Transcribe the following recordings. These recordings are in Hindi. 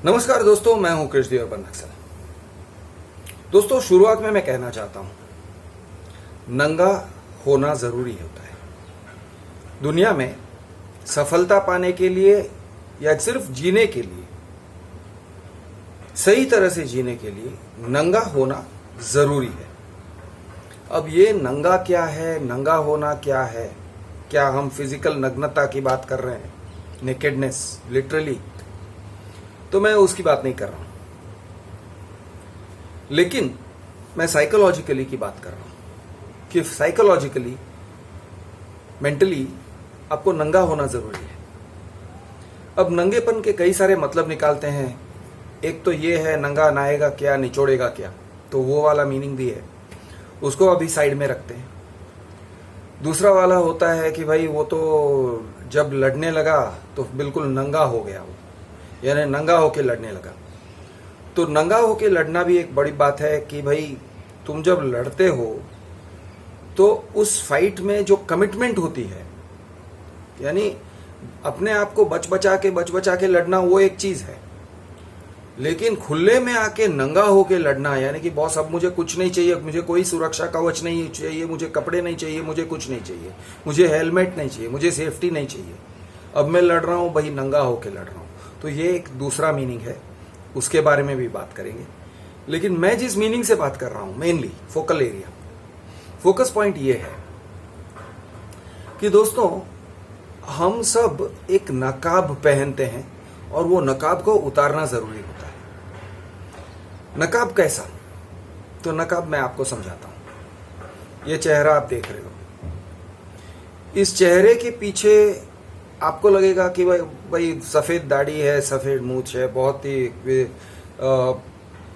नमस्कार दोस्तों, मैं हूं कृष्णदेव बनक्सल। दोस्तों, शुरुआत में मैं कहना चाहता हूं, नंगा होना जरूरी होता है। दुनिया में सफलता पाने के लिए या सिर्फ जीने के लिए, सही तरह से जीने के लिए नंगा होना जरूरी है। अब ये नंगा क्या है, नंगा होना क्या है? क्या हम फिजिकल नग्नता की बात कर रहे हैं, नेकेडनेस लिटरली? तो मैं उसकी बात नहीं कर रहा हूं, लेकिन मैं साइकोलॉजिकली की बात कर रहा हूं कि साइकोलॉजिकली, मेंटली आपको नंगा होना जरूरी है। अब नंगेपन के कई सारे मतलब निकालते हैं। एक तो ये है, नंगा नहाएगा क्या, निचोड़ेगा क्या, तो वो वाला मीनिंग भी है, उसको अभी साइड में रखते हैं। दूसरा वाला होता है कि भाई वो तो जब लड़ने लगा तो बिल्कुल नंगा हो गया, वो यानी नंगा होके लड़ने लगा। तो नंगा होके लड़ना भी एक बड़ी बात है कि भाई तुम जब लड़ते हो तो उस फाइट में जो कमिटमेंट होती है, यानी अपने आप को बच बचा के लड़ना, वो एक चीज है। लेकिन खुले में आके नंगा होके लड़ना, यानी कि बॉस अब मुझे कुछ नहीं चाहिए, मुझे कोई सुरक्षा कवच नहीं चाहिए, मुझे कपड़े नहीं चाहिए, मुझे कुछ नहीं चाहिए, मुझे हेलमेट नहीं चाहिए, मुझे सेफ्टी नहीं चाहिए, अब मैं लड़ रहा हूं भाई, नंगा होके लड़ रहा हूं। तो ये एक दूसरा मीनिंग है, उसके बारे में भी बात करेंगे। लेकिन मैं जिस मीनिंग से बात कर रहा हूं, mainly focal area, focus point ये है कि दोस्तों, हम सब एक नकाब पहनते हैं और वो नकाब को उतारना जरूरी होता है। नकाब कैसा? तो नकाब मैं आपको समझाता हूं। ये चेहरा आप देख रहे हो, इस चेहरे के पीछे आपको लगेगा कि भाई सफेद दाढ़ी है, सफेद मूंछ है, बहुत ही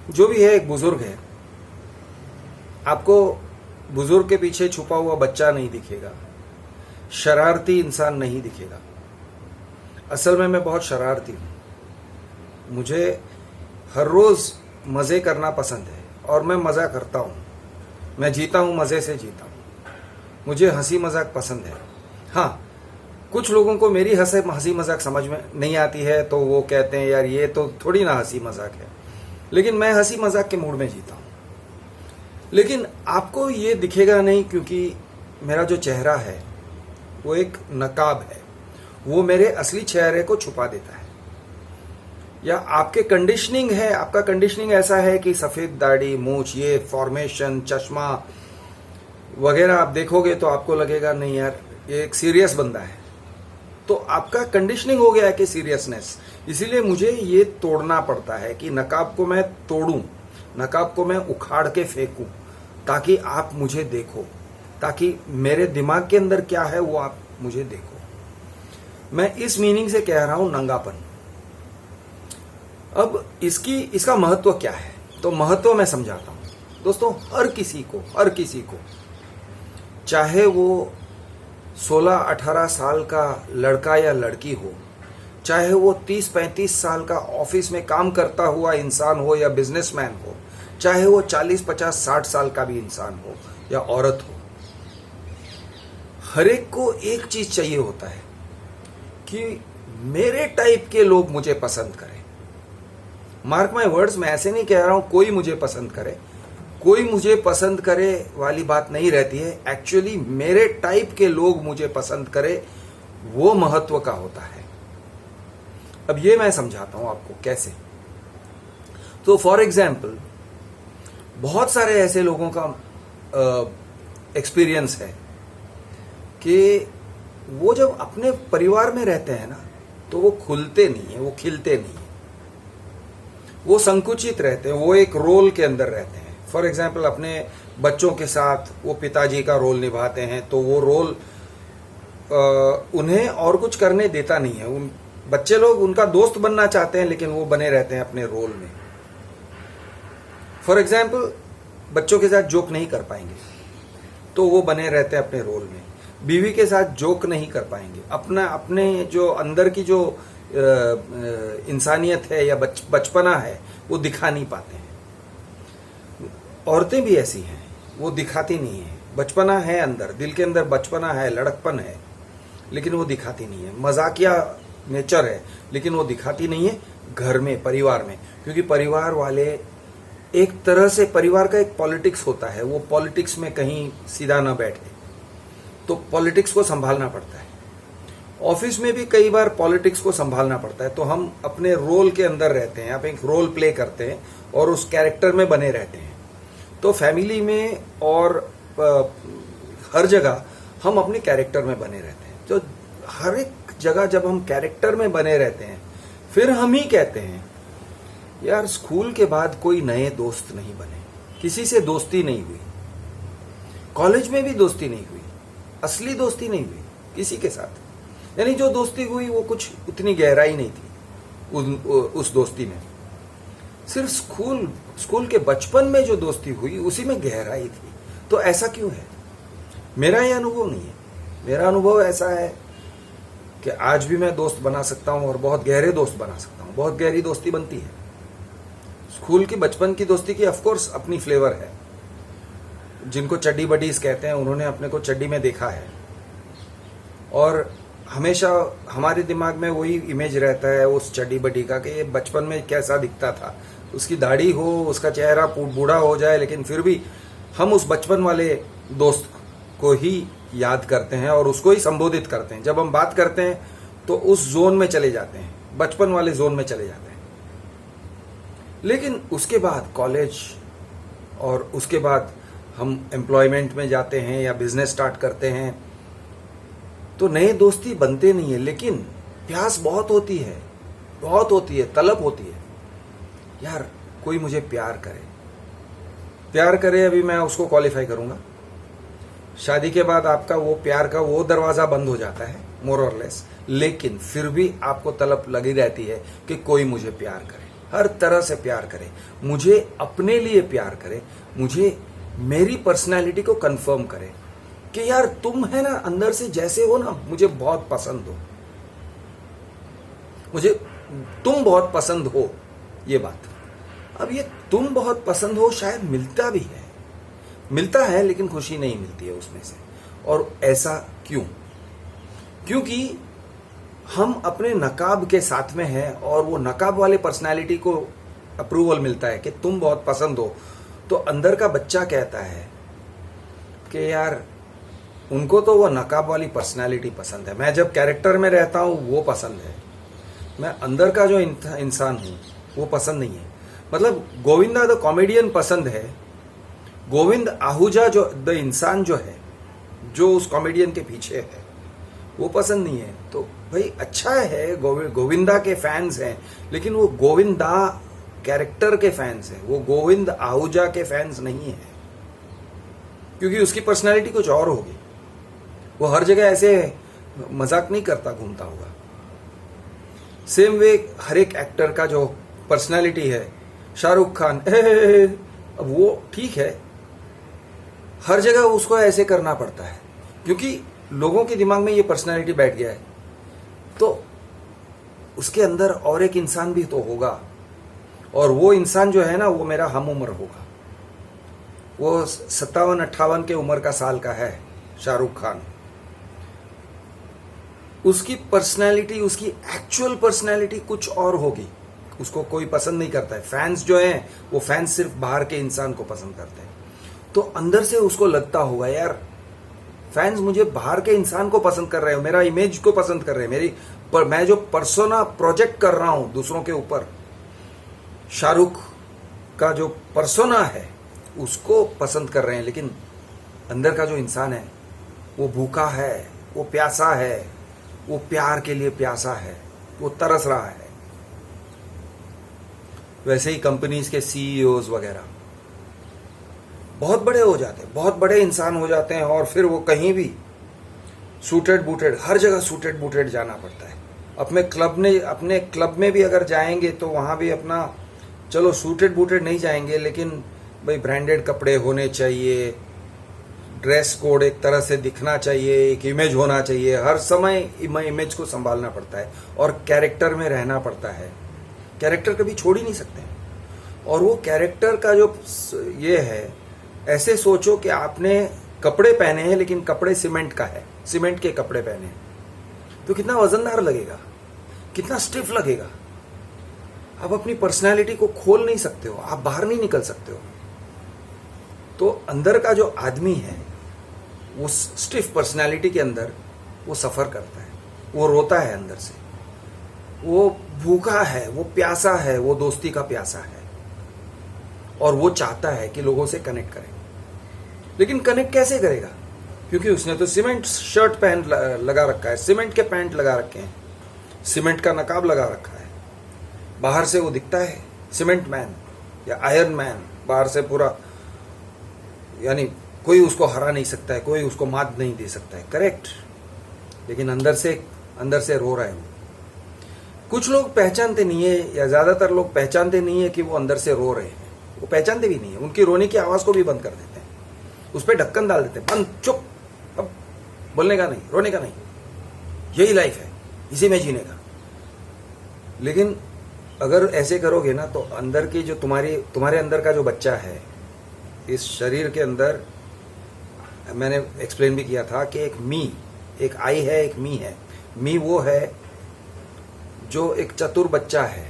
जो भी है, एक बुजुर्ग है। आपको बुजुर्ग के पीछे छुपा हुआ बच्चा नहीं दिखेगा, शरारती इंसान नहीं दिखेगा। असल में मैं बहुत शरारती हूं। मुझे हर रोज मजे करना पसंद है और मैं मजा करता हूं। मैं जीता हूं, मजे से जीता हूं। मुझे हंसी मजाक पसंद है। हाँ, कुछ लोगों को मेरी हंसी मजाक समझ में नहीं आती है, तो वो कहते हैं यार ये तो थोड़ी ना हंसी मजाक है, लेकिन मैं हंसी मजाक के मूड में जीता हूं। लेकिन आपको ये दिखेगा नहीं, क्योंकि मेरा जो चेहरा है वो एक नकाब है, वो मेरे असली चेहरे को छुपा देता है। या आपके कंडीशनिंग है, आपका कंडीशनिंग ऐसा है कि सफेद दाढ़ी, मूंछ, ये फॉर्मेशन, चश्मा वगैरह आप देखोगे तो आपको लगेगा नहीं यार, ये एक सीरियस बंदा है। तो आपका कंडीशनिंग हो गया है कि सीरियसनेस। इसीलिए मुझे ये तोड़ना पड़ता है कि नकाब को मैं तोड़ूं, नकाब को मैं उखाड़ के फेंकूं, ताकि आप मुझे देखो, ताकि मेरे दिमाग के अंदर क्या है वो आप मुझे देखो। मैं इस मीनिंग से कह रहा हूं नंगापन। अब इसका महत्व क्या है? तो महत्व मैं समझाता हूं। दोस्तों, हर किसी को, चाहे वो 16-18 साल का लड़का या लड़की हो, चाहे वो 30-35 साल का ऑफिस में काम करता हुआ इंसान हो या बिजनेसमैन हो, चाहे वो 40-50-60 साल का भी इंसान हो या औरत हो, हर एक को एक चीज चाहिए होता है कि मेरे टाइप के लोग मुझे पसंद करें। मार्क माय वर्ड्स, मैं ऐसे नहीं कह रहा हूं कोई मुझे पसंद करे, कोई मुझे पसंद करे वाली बात नहीं रहती है। एक्चुअली मेरे टाइप के लोग मुझे पसंद करे, वो महत्व का होता है। अब ये मैं समझाता हूं आपको कैसे। तो फॉर एग्जाम्पल, बहुत सारे ऐसे लोगों का एक्सपीरियंस है कि वो जब अपने परिवार में रहते हैं ना, तो वो खुलते नहीं है, वो खिलते नहीं है, वो संकुचित रहते हैं, वो एक रोल के अंदर रहते हैं। फॉर एग्जाम्पल, अपने बच्चों के साथ वो पिताजी का रोल निभाते हैं, तो वो रोल उन्हें और कुछ करने देता नहीं है। उन बच्चे लोग उनका दोस्त बनना चाहते हैं, लेकिन वो बने रहते हैं अपने रोल में। फॉर एग्जाम्पल, बच्चों के साथ जोक नहीं कर पाएंगे, तो वो बने रहते हैं अपने रोल में। बीवी के साथ जोक नहीं कर पाएंगे, अपने जो अंदर की जो इंसानियत है या बचपना है, वो दिखा नहीं पाते हैं। औरतें भी ऐसी हैं, वो दिखाती नहीं है। बचपना है अंदर, दिल के अंदर बचपना है, लड़कपन है, लेकिन वो दिखाती नहीं है। मजाकिया नेचर है, लेकिन वो दिखाती नहीं है, घर में, परिवार में, क्योंकि परिवार वाले एक तरह से परिवार का एक पॉलिटिक्स होता है, वो पॉलिटिक्स में कहीं सीधा ना बैठे, तो पॉलिटिक्स को संभालना पड़ता है। ऑफिस में भी कई बार पॉलिटिक्स को संभालना पड़ता है, तो हम अपने रोल के अंदर रहते हैं, आप एक रोल प्ले करते हैं और उस कैरेक्टर में बने रहते हैं। तो फैमिली में और हर जगह हम अपने कैरेक्टर में बने रहते हैं। तो हर एक जगह जब हम कैरेक्टर में बने रहते हैं, फिर हम ही कहते हैं यार स्कूल के बाद कोई नए दोस्त नहीं बने, किसी से दोस्ती नहीं हुई, कॉलेज में भी दोस्ती नहीं हुई, असली दोस्ती नहीं हुई किसी के साथ, यानी जो दोस्ती हुई वो कुछ उतनी गहराई नहीं थी उस दोस्ती में। सिर्फ स्कूल के बचपन में जो दोस्ती हुई उसी में गहराई थी। तो ऐसा क्यों है? मेरा ये अनुभव नहीं है। मेरा अनुभव ऐसा है कि आज भी मैं दोस्त बना सकता हूं और बहुत गहरे दोस्त बना सकता हूं, बहुत गहरी दोस्ती बनती है। स्कूल की बचपन की दोस्ती की ऑफकोर्स अपनी फ्लेवर है। जिनको चड्डी बडीज कहते हैं उन्होंने अपने को चड्डी में देखा है और हमेशा हमारे दिमाग में वही इमेज रहता है उस चड्डी बडी का कि ये बचपन में कैसा दिखता था, उसकी दाढ़ी हो, उसका चेहरा बूढ़ा हो जाए, लेकिन फिर भी हम उस बचपन वाले दोस्त को ही याद करते हैं और उसको ही संबोधित करते हैं। जब हम बात करते हैं तो उस जोन में चले जाते हैं, बचपन वाले जोन में चले जाते हैं। लेकिन उसके बाद कॉलेज और उसके बाद हम एम्प्लॉयमेंट में जाते हैं या बिजनेस स्टार्ट करते हैं तो नए दोस्ती बनते नहीं है, लेकिन प्यास बहुत होती है, बहुत होती है, तलब होती है यार कोई मुझे प्यार करे। अभी मैं उसको क्वालिफाई करूंगा। शादी के बाद आपका वो प्यार का वो दरवाजा बंद हो जाता है मोर और लेस, लेकिन फिर भी आपको तलब लगी रहती है कि कोई मुझे प्यार करे, हर तरह से प्यार करे, मुझे अपने लिए प्यार करे, मुझे मेरी पर्सनैलिटी को कंफर्म करे कि यार तुम है ना अंदर से जैसे हो ना, मुझे बहुत पसंद हो, मुझे तुम बहुत पसंद हो। ये बात, अब ये तुम बहुत पसंद हो शायद मिलता है लेकिन खुशी नहीं मिलती है उसमें से। और ऐसा क्यों? क्योंकि हम अपने नकाब के साथ में हैं और वो नकाब वाले पर्सनालिटी को अप्रूवल मिलता है कि तुम बहुत पसंद हो, तो अंदर का बच्चा कहता है कि यार उनको तो वो नकाब वाली पर्सनालिटी पसंद है, मैं जब कैरेक्टर में रहता हूं वो पसंद है, मैं अंदर का जो इंसान हूं वो पसंद नहीं है। मतलब गोविंदा द कॉमेडियन पसंद है, गोविंद आहूजा जो द इंसान जो है, जो उस कॉमेडियन के पीछे है, वो पसंद नहीं है। तो भाई अच्छा है, गोविंदा के फैंस हैं, लेकिन वो गोविंदा कैरेक्टर के फैंस हैं, वो गोविंद आहूजा के फैंस नहीं है, क्योंकि उसकी पर्सनालिटी कुछ और होगी। वो हर जगह ऐसे मजाक नहीं करता घूमता होगा। सेम वे हर एक एक्टर का जो पर्सनालिटी है, शाहरुख खान अब वो ठीक है, हर जगह उसको ऐसे करना पड़ता है क्योंकि लोगों के दिमाग में ये पर्सनालिटी बैठ गया है। तो उसके अंदर और एक इंसान भी तो होगा, और वो इंसान जो है ना वो मेरा हम उम्र होगा। वो 57-58 के उम्र का साल का है शाहरुख खान। उसकी पर्सनैलिटी, उसकी एक्चुअल पर्सनैलिटी कुछ और होगी, उसको कोई पसंद नहीं करता है। फैंस जो हैं वो फैंस सिर्फ बाहर के इंसान को पसंद करते हैं, तो अंदर से उसको लगता होगा यार फैंस मुझे बाहर के इंसान को पसंद कर रहे हो, मेरा इमेज को पसंद कर रहे हैं, मैं जो पर्सोना प्रोजेक्ट कर रहा हूं दूसरों के ऊपर, शाहरुख का जो पर्सोना है उसको पसंद कर रहे हैं, लेकिन अंदर का जो इंसान है वो भूखा है, वो प्यासा है, वो प्यार के लिए प्यासा है, वो तरस रहा है। वैसे ही कंपनीज के सीईओज वगैरह बहुत बड़े हो जाते हैं, बहुत बड़े इंसान हो जाते हैं, और फिर वो कहीं भी सूटेड बूटेड, हर जगह सूटेड बूटेड जाना पड़ता है। अपने क्लब में भी अगर जाएंगे तो वहां भी अपना, चलो सूटेड बूटेड नहीं जाएंगे, लेकिन भाई ब्रांडेड कपड़े होने चाहिए, ड्रेस कोड एक तरह से दिखना चाहिए, एक इमेज होना चाहिए, हर समय इमेज को संभालना पड़ता है और कैरेक्टर में रहना पड़ता है। कैरेक्टर कभी छोड़ ही नहीं सकते। और वो कैरेक्टर का जो ये है, ऐसे सोचो कि आपने कपड़े पहने हैं लेकिन कपड़े सीमेंट का है, सीमेंट के कपड़े पहने हैं, तो कितना वजनदार लगेगा, कितना स्टिफ लगेगा। आप अपनी पर्सनैलिटी को खोल नहीं सकते हो, आप बाहर नहीं निकल सकते हो। तो अंदर का जो आदमी है वो स्टिफ पर्सनैलिटी के अंदर वो सफर करता है, वो रोता है अंदर से, वो भूखा है, वो प्यासा है, वो दोस्ती का प्यासा है, और वो चाहता है कि लोगों से कनेक्ट करें। लेकिन कनेक्ट कैसे करेगा? क्योंकि उसने तो सीमेंट शर्ट पहन लगा रखा है, सीमेंट के पैंट लगा रखे हैं, सीमेंट का नकाब लगा रखा है। बाहर से वो दिखता है सीमेंट मैन या आयरन मैन, बाहर से पूरा, यानी कोई उसको हरा नहीं सकता है, कोई उसको मात नहीं दे सकता है, करेक्ट। लेकिन अंदर से रो रहा है वो। कुछ लोग पहचानते नहीं है, या ज्यादातर लोग पहचानते नहीं है कि वो अंदर से रो रहे हैं। वो पहचानते भी नहीं है, उनकी रोने की आवाज को भी बंद कर देते हैं, उस पर ढक्कन डाल देते हैं, बंद, चुप, अब बोलने का नहीं, रोने का नहीं, यही लाइफ है, इसी में जीने का। लेकिन अगर ऐसे करोगे ना तो अंदर की जो तुम्हारे अंदर का जो बच्चा है, इस शरीर के अंदर, मैंने एक्सप्लेन भी किया था कि एक आई है, एक मी है। मी वो है जो एक चतुर बच्चा है,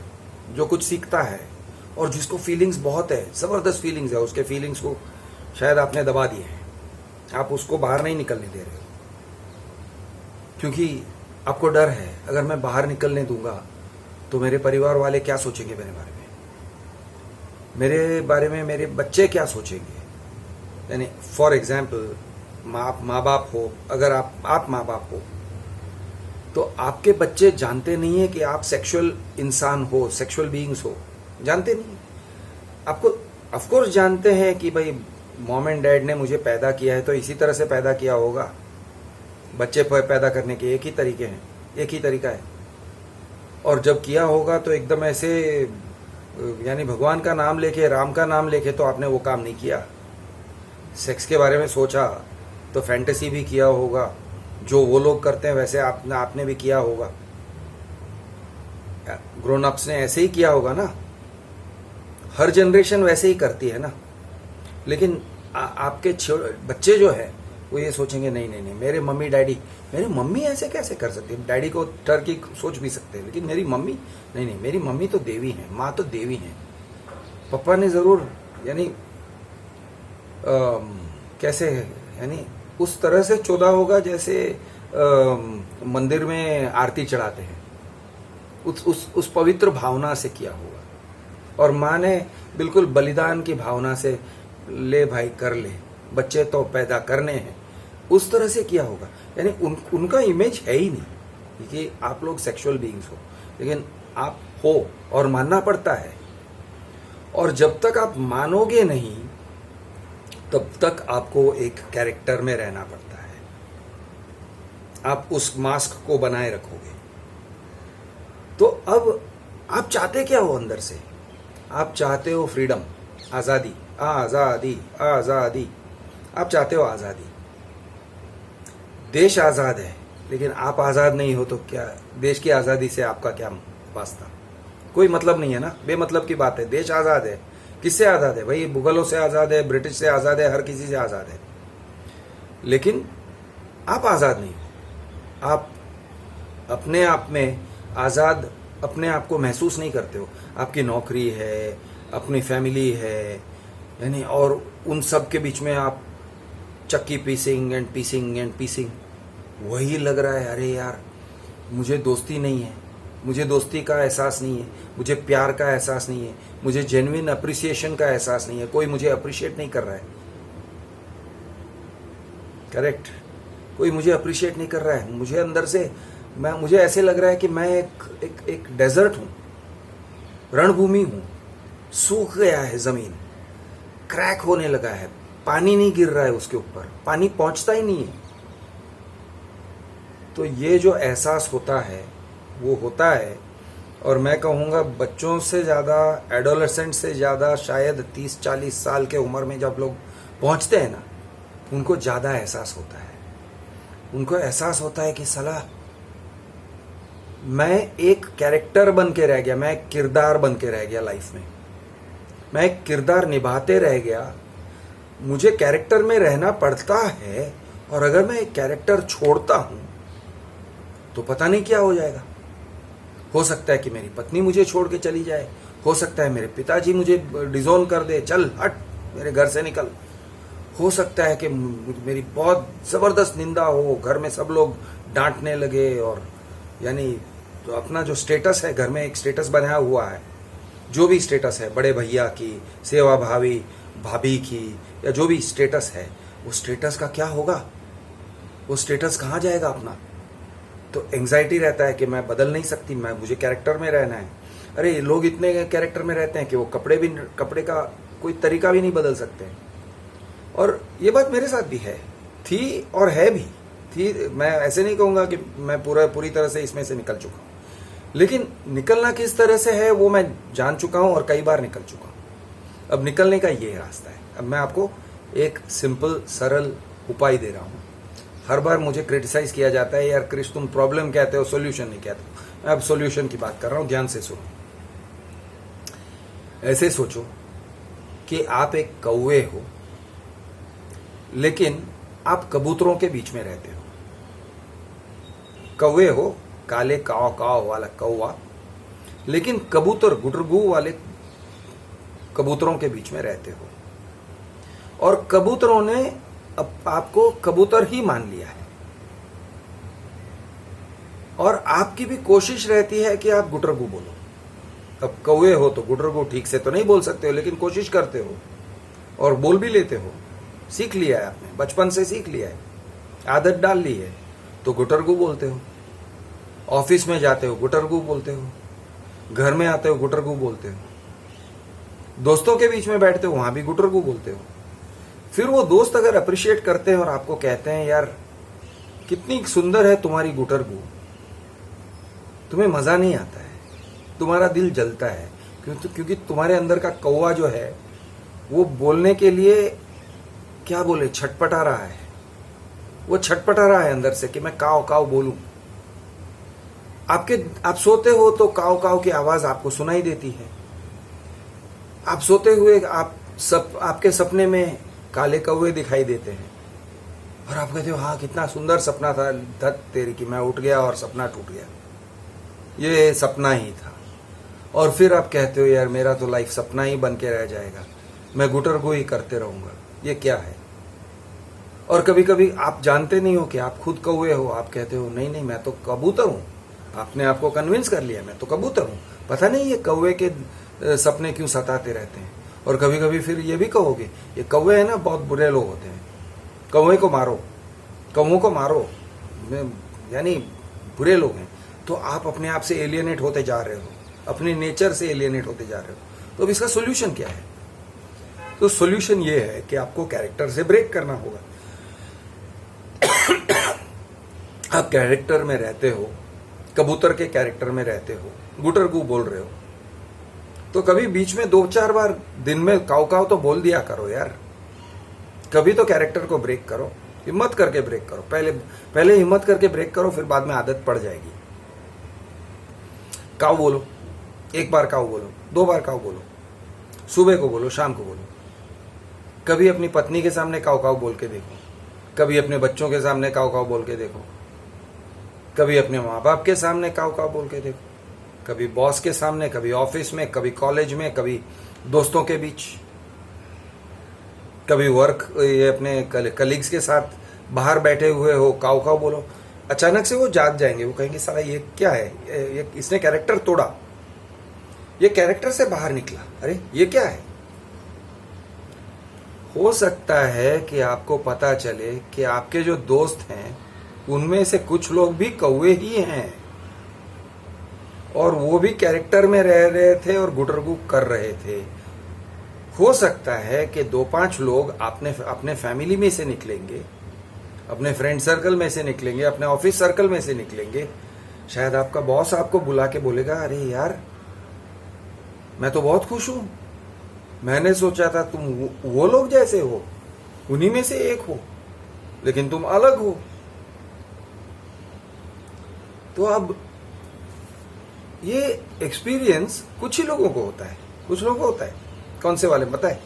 जो कुछ सीखता है और जिसको फीलिंग्स बहुत है, जबरदस्त फीलिंग्स है। उसके फीलिंग्स को शायद आपने दबा दिए हैं, आप उसको बाहर नहीं निकलने दे रहे हो, क्योंकि आपको डर है अगर मैं बाहर निकलने दूंगा तो मेरे परिवार वाले क्या सोचेंगे मेरे बारे में मेरे बच्चे क्या सोचेंगे। यानी फॉर एग्जाम्पल, माँ बाप हो, अगर आप माँ बाप हो तो आपके बच्चे जानते नहीं है कि आप सेक्सुअल इंसान हो, सेक्सुअल बीइंग्स हो, जानते नहीं। आपको ऑफ कोर्स जानते हैं कि भाई मॉम एंड डैड ने मुझे पैदा किया है तो इसी तरह से पैदा किया होगा। बच्चे पैदा करने के एक ही तरीके हैं, एक ही तरीका है, और जब किया होगा तो एकदम ऐसे, यानी भगवान का नाम लेके, राम का नाम लेके तो आपने वो काम नहीं किया। सेक्स के बारे में सोचा तो फैंटेसी भी किया होगा, जो वो लोग करते हैं वैसे आपने भी किया होगा, ग्रोन अप्स ने ऐसे ही किया होगा ना, हर जनरेशन वैसे ही करती है ना। लेकिन आपके बच्चे जो है वो ये सोचेंगे नहीं नहीं नहीं, मेरे मम्मी ऐसे कैसे कर सकती है। डैडी को टर्की सोच भी सकते हैं, लेकिन मेरी मम्मी नहीं, मेरी मम्मी तो देवी है, माँ तो देवी है। पापा ने जरूर, यानी कैसे, यानी उस तरह से चोदा होगा जैसे मंदिर में आरती चढ़ाते हैं, उस पवित्र भावना से किया होगा। और माँ ने बिल्कुल बलिदान की भावना से, ले भाई कर ले, बच्चे तो पैदा करने हैं, उस तरह से किया होगा। यानी उनका इमेज है ही नहीं कि आप लोग सेक्सुअल बीइंग्स हो, लेकिन आप हो और मानना पड़ता है। और जब तक आप मानोगे नहीं तब तक आपको एक कैरेक्टर में रहना पड़ता है, आप उस मास्क को बनाए रखोगे। तो अब आप चाहते क्या हो अंदर से? आप चाहते हो फ्रीडम, आजादी, आजादी, आजादी। आप चाहते हो आजादी। देश आजाद है, लेकिन आप आजाद नहीं हो तो क्या देश की आजादी से आपका क्या वास्ता? कोई मतलब नहीं है ना, बेमतलब की बात है। देश आजाद है, किससे आजाद है भाई? मुगलों से आजाद है, ब्रिटिश से आजाद है, हर किसी से आजाद है। लेकिन आप आजाद नहीं हो। आप अपने आप में आजाद अपने आप को महसूस नहीं करते हो। आपकी नौकरी है, अपनी फैमिली है, यानी, और उन सब के बीच में आप चक्की पीसिंग एंड पीसिंग एंड पीसिंग। वही लग रहा है, अरे यार मुझे दोस्ती नहीं है, मुझे दोस्ती का एहसास नहीं है, मुझे प्यार का एहसास नहीं है, मुझे जेन्युइन अप्रिसिएशन का एहसास नहीं है, कोई मुझे अप्रिशिएट नहीं कर रहा है। करेक्ट, कोई मुझे अप्रिशिएट नहीं कर रहा है। मुझे अंदर से मुझे ऐसे लग रहा है कि मैं एक डेजर्ट हूं, रणभूमि हूं, सूख गया है जमीन, क्रैक होने लगा है, पानी नहीं गिर रहा है उसके ऊपर, पानी पहुंचता ही नहीं है। तो ये जो एहसास होता है वो होता है, और मैं कहूँगा बच्चों से ज़्यादा, एडोलेसेंट से ज़्यादा, शायद 30-40 साल के उम्र में जब लोग पहुँचते हैं ना, उनको ज़्यादा एहसास होता है। उनको एहसास होता है कि साला मैं एक कैरेक्टर बन के रह गया, मैं एक किरदार बन के रह गया लाइफ में, मैं एक किरदार निभाते रह गया। मुझे कैरेक्टर में रहना पड़ता है, और अगर मैं एक कैरेक्टर छोड़ता हूं तो पता नहीं क्या हो जाएगा। हो सकता है कि मेरी पत्नी मुझे छोड़ के चली जाए, हो सकता है मेरे पिताजी मुझे डिजोन कर दे, चल हट मेरे घर से निकल। हो सकता है कि मेरी बहुत जबरदस्त निंदा हो, घर में सब लोग डांटने लगे, और यानी तो अपना जो स्टेटस है, घर में एक स्टेटस बनाया हुआ है, जो भी स्टेटस है, बड़े भैया की, सेवा भाभी भाभी की, या जो भी स्टेटस है, वो स्टेटस का क्या होगा, वो स्टेटस कहाँ जाएगा अपना। तो एंग्जाइटी रहता है कि मैं बदल नहीं सकती, मुझे कैरेक्टर में रहना है। अरे लोग इतने कैरेक्टर में रहते हैं कि वो कपड़े का कोई तरीका भी नहीं बदल सकते। और ये बात मेरे साथ भी है, थी और है भी थी। मैं ऐसे नहीं कहूँगा कि मैं पूरी तरह से इसमें से निकल चुका हूँ, लेकिन निकलना किस तरह से है वो मैं जान चुका हूँ और कई बार निकल चुका हूँ। अब निकलने का ये रास्ता है। अब मैं आपको एक सिंपल सरल उपाय दे रहा हूँ। हर बार मुझे क्रिटिसाइज किया जाता है, यार क्रिश तुम प्रॉब्लम कहते हो, सॉल्यूशन नहीं कहते। मैं अब सॉल्यूशन की बात कर रहा हूँ, ध्यान से सुनो। ऐसे सोचो कि आप एक कौवे हो, लेकिन आप कबूतरों के बीच में रहते हो। कौवे हो, काले काव काव वाला कौवा, लेकिन कबूतर गुटरगू वाले कबूतरों के बीच में रहते हो, और कबूतरों ने अब आपको कबूतर ही मान लिया है, और आपकी भी कोशिश रहती है कि आप गुटरगू बोलो। अब कौवे हो तो गुटरगू ठीक से तो नहीं बोल सकते हो, लेकिन कोशिश करते हो और बोल भी लेते हो। सीख लिया है आपने, बचपन से सीख लिया है, आदत डाल ली है, तो गुटरगू बोलते हो। ऑफिस में जाते हो गुटरगू बोलते हो, घर में आते हो गुटरगू बोलते हो, दोस्तों के बीच में बैठते हो वहां भी गुटरगू बोलते हो। फिर वो दोस्त अगर अप्रिशिएट करते हैं और आपको कहते हैं यार कितनी सुंदर है तुम्हारी गुटरगू, तुम्हें मजा नहीं आता है, तुम्हारा दिल जलता है, क्योंकि तुम्हारे अंदर का कौवा जो है वो बोलने के लिए क्या बोले, छटपटा रहा है। वो छटपटा रहा है अंदर से कि मैं काव काव बोलूं। आप सोते हो तो काव काव की आवाज आपको सुनाई देती है। आप सोते हुए आपके सपने में काले कौवे दिखाई देते हैं, और आप कहते हो हाँ कितना सुंदर सपना था, धत तेरी की मैं उठ गया और सपना टूट गया, ये सपना ही था। और फिर आप कहते हो यार मेरा तो लाइफ सपना ही बन के रह जाएगा, मैं गुटरगू ही करते रहूंगा, ये क्या है। और कभी कभी आप जानते नहीं हो कि आप खुद कौवे हो, आप कहते हो नहीं नहीं मैं तो कबूतर हूं। आपने आपको कन्विंस कर लिया मैं तो कबूतर हूं, पता नहीं ये कौवे के सपने क्यों सताते रहते हैं। और कभी कभी फिर ये भी कहोगे ये कौवे है ना बहुत बुरे लोग होते हैं, कौवे को मारो, कौवों को मारो, यानी बुरे लोग हैं। तो आप अपने आप से एलियनेट होते जा रहे हो, अपने नेचर से एलियनेट होते जा रहे हो। तो अब इसका सोल्यूशन क्या है? तो सोल्यूशन ये है कि आपको कैरेक्टर से ब्रेक करना होगा। आप कैरेक्टर में रहते हो, कबूतर के कैरेक्टर में रहते हो, गुटरगू बोल रहे हो, तो कभी बीच में 2-4 बार दिन में काव काव तो बोल दिया करो यार। कभी तो कैरेक्टर को ब्रेक करो, हिम्मत करके ब्रेक करो। पहले हिम्मत करके ब्रेक करो, फिर बाद में आदत पड़ जाएगी। काव बोलो, 1 बार काव बोलो, 2 बार काव बोलो, सुबह को बोलो, शाम को बोलो। कभी अपनी पत्नी के सामने काव काव बोल के देखो, कभी अपने बच्चों के सामने काव काव बोल के देखो, कभी अपने माँ बाप के सामने काव काव बोल के देखो, कभी बॉस के सामने, कभी ऑफिस में, कभी कॉलेज में, कभी दोस्तों के बीच, कभी ये अपने कलीग्स के साथ बाहर बैठे हुए हो, काव काव बोलो। अचानक से वो जाग जाएंगे, वो कहेंगे साला ये क्या है, ये इसने कैरेक्टर तोड़ा, ये कैरेक्टर से बाहर निकला, अरे ये क्या है। हो सकता है कि आपको पता चले कि आपके जो दोस्त हैं उनमें से कुछ लोग भी कौवे ही हैं, और वो भी कैरेक्टर में रह रहे थे और गुटरगू कर रहे थे। हो सकता है कि 2-5 लोग अपने फैमिली में से निकलेंगे, अपने फ्रेंड सर्कल में से निकलेंगे, अपने ऑफिस सर्कल में से निकलेंगे। शायद आपका बॉस आपको बुला के बोलेगा अरे यार मैं तो बहुत खुश हूं, मैंने सोचा था तुम वो लोग जैसे हो, उन्हीं में से एक हो, लेकिन तुम अलग हो। तो अब ये एक्सपीरियंस कुछ ही लोगों को होता है, कुछ लोगों को होता है। कौन से वाले पता है?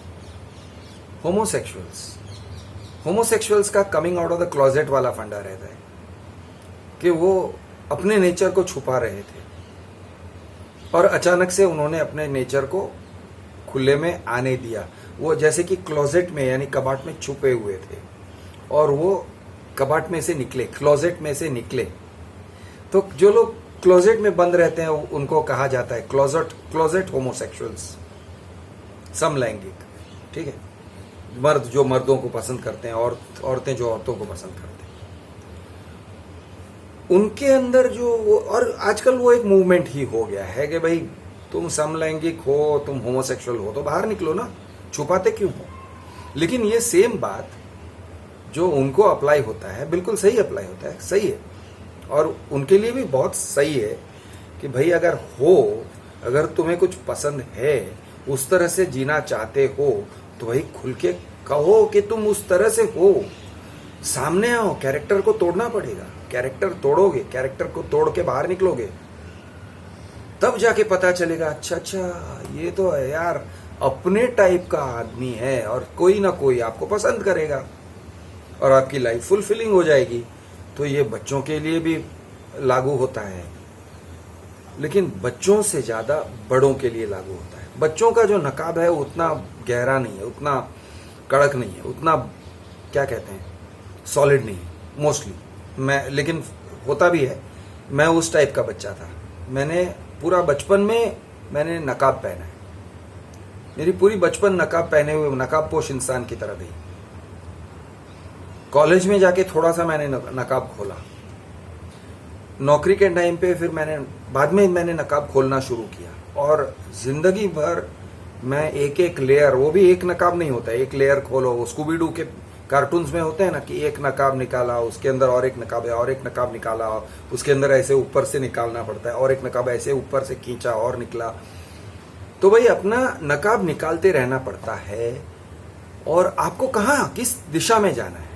होमोसेक्सुअल्स का coming out of the closet वाला फंडा रहता है कि वो अपने नेचर को छुपा रहे थे, और अचानक से उन्होंने अपने नेचर को खुले में आने दिया। वो जैसे कि क्लोजेट में यानी कबाट में छुपे हुए थे और वो कबाट में से निकले, क्लोजेट में से निकले। तो जो लोग क्लोजेट में बंद रहते हैं उनको कहा जाता है क्लोजेट होमोसेक्सुअल्स, समलैंगिक। ठीक है, मर्द जो मर्दों को पसंद करते हैं और औरतें जो औरतों को पसंद करते हैं, उनके अंदर जो वो, और आजकल वो एक मूवमेंट ही हो गया है कि भाई तुम समलैंगिक हो, तुम होमोसेक्सुअल हो तो बाहर निकलो ना, छुपाते क्यों हो। लेकिन ये सेम बात जो उनको अप्लाई होता है बिल्कुल सही अप्लाई होता है, सही है, और उनके लिए भी बहुत सही है कि भाई अगर तुम्हें कुछ पसंद है, उस तरह से जीना चाहते हो तो भाई खुल के कहो कि तुम उस तरह से हो, सामने आओ। कैरेक्टर को तोड़ना पड़ेगा, कैरेक्टर तोड़ोगे, कैरेक्टर को तोड़ के बाहर निकलोगे, तब जाके पता चलेगा अच्छा ये तो है यार अपने टाइप का आदमी है और कोई ना कोई आपको पसंद करेगा और आपकी लाइफ फुलफिलिंग हो जाएगी। तो ये बच्चों के लिए भी लागू होता है, लेकिन बच्चों से ज्यादा बड़ों के लिए लागू होता है। बच्चों का जो नकाब है उतना गहरा नहीं है, उतना कड़क नहीं है, उतना क्या कहते हैं सॉलिड नहीं है मोस्टली। लेकिन होता भी है। मैं उस टाइप का बच्चा था, मैंने पूरा बचपन में मैंने नकाब पहना है, मेरी पूरी बचपन नकाब पहने हुए नकाब पोश इंसान की तरह गई। कॉलेज में जाके थोड़ा सा मैंने नकाब खोला, नौकरी के टाइम पे फिर बाद में मैंने नकाब खोलना शुरू किया, और जिंदगी भर मैं एक एक लेयर, वो भी एक नकाब नहीं होता, एक लेयर खोलो। वो स्कूबी डू के कार्टून्स में होते हैं ना कि एक नकाब निकाला, उसके अंदर और एक नकाब है, और एक नकाब निकाला, उसके अंदर ऐसे ऊपर से निकालना पड़ता है, और एक नकाब ऐसे ऊपर से खींचा और निकला। तो भाई अपना नकाब निकालते रहना पड़ता है। और आपको कहाँ किस दिशा में जाना है,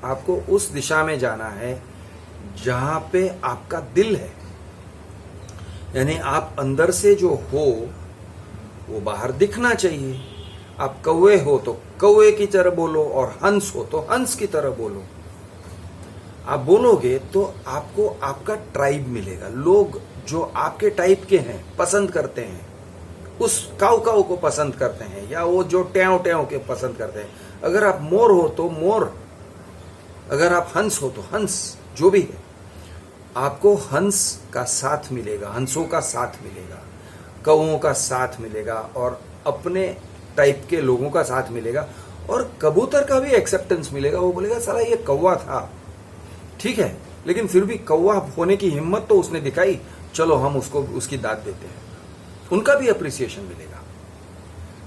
आपको उस दिशा में जाना है जहां पे आपका दिल है, यानी आप अंदर से जो हो वो बाहर दिखना चाहिए। आप कौवे हो तो कौवे की तरह बोलो, और हंस हो तो हंस की तरह बोलो। आप बोलोगे तो आपको आपका ट्राइब मिलेगा, लोग जो आपके टाइप के हैं पसंद करते हैं, उस काऊ काऊ को पसंद करते हैं, या वो जो ट्याव ट्याव के पसंद करते हैं। अगर आप मोर हो तो मोर, अगर आप हंस हो तो हंस, जो भी है आपको हंस का साथ मिलेगा, हंसों का साथ मिलेगा, कौओं का साथ मिलेगा, और अपने टाइप के लोगों का साथ मिलेगा, और कबूतर का भी एक्सेप्टेंस मिलेगा। वो बोलेगा साला ये कौवा था, ठीक है, लेकिन फिर भी कौवा होने की हिम्मत तो उसने दिखाई, चलो हम उसको उसकी दाद देते हैं, उनका भी अप्रिसिएशन मिलेगा।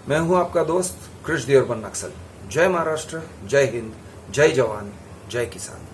मैं हूं आपका दोस्त कृष्ण देवरमन नक्सल। जय महाराष्ट्र, जय हिंद, जय जवान, जय किसान।